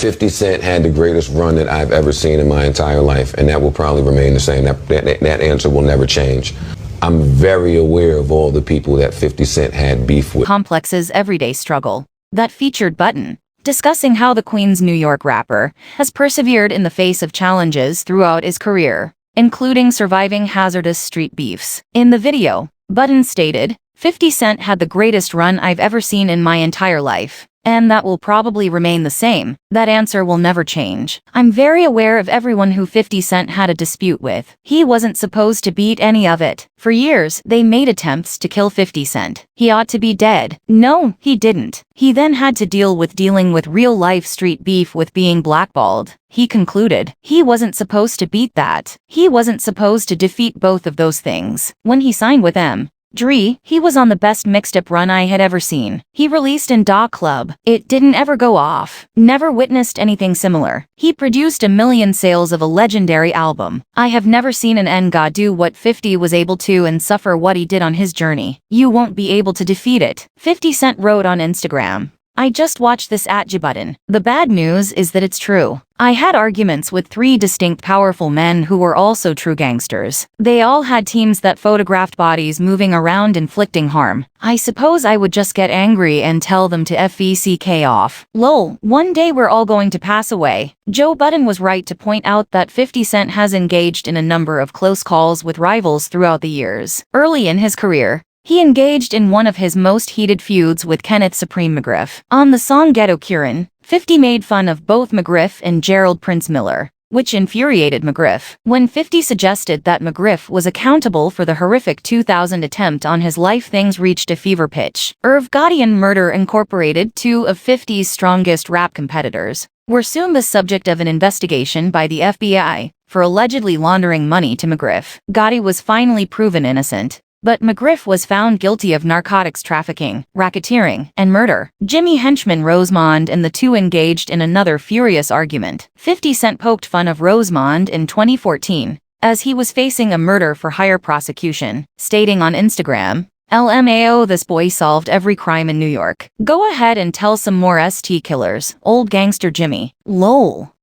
50 Cent had the greatest run that I've ever seen in my entire life, and that will probably remain the same. That answer will never change. I'm very aware of all the people that 50 Cent had beef with. Complex's everyday struggle that featured Budden, discussing how the Queens New York rapper has persevered in the face of challenges throughout his career, including surviving hazardous street beefs. In the video, Budden stated, 50 Cent had the greatest run I've ever seen in my entire life. And that will probably remain the same. That answer will never change. I'm very aware of everyone who 50 Cent had a dispute with. He wasn't supposed to beat any of it. For years, they made attempts to kill 50 Cent. He ought to be dead. No, he didn't. He then had to dealing with real-life street beef with being blackballed. He concluded, he wasn't supposed to beat that. He wasn't supposed to defeat both of those things. When he signed with Dre, he was on the best mixtape run I had ever seen. He released in Dogg Club. It didn't ever go off. Never witnessed anything similar. He produced 1 million sales of a legendary album. I have never seen an Nga do what 50 was able to and suffer what he did on his journey. You won't be able to defeat it. 50 Cent wrote on Instagram, I just watched this at Budden. The bad news is that it's true. I had arguments with 3 distinct powerful men who were also true gangsters. They all had teams that photographed bodies moving around inflicting harm. I suppose I would just get angry and tell them to FECK off. Lol, one day we're all going to pass away. Joe Budden was right to point out that 50 Cent has engaged in a number of close calls with rivals throughout the years. Early in his career, he engaged in one of his most heated feuds with Kenneth Supreme McGriff. On the song Ghetto Curin, 50 made fun of both McGriff and Gerald Prince Miller, which infuriated McGriff. When 50 suggested that McGriff was accountable for the horrific 2000 attempt on his life, things reached a fever pitch. Irv Gotti and Murder Incorporated, 2 of 50's strongest rap competitors, were soon the subject of an investigation by the FBI for allegedly laundering money to McGriff. Gotti was finally proven innocent, but McGriff was found guilty of narcotics trafficking, racketeering, and murder. Jimmy henchman Rosemond and the two engaged in another furious argument. 50 Cent poked fun of Rosemond in 2014, as he was facing a murder-for-hire prosecution, stating on Instagram, LMAO, this boy solved every crime in New York. Go ahead and tell some more ST killers, old gangster Jimmy. Lol.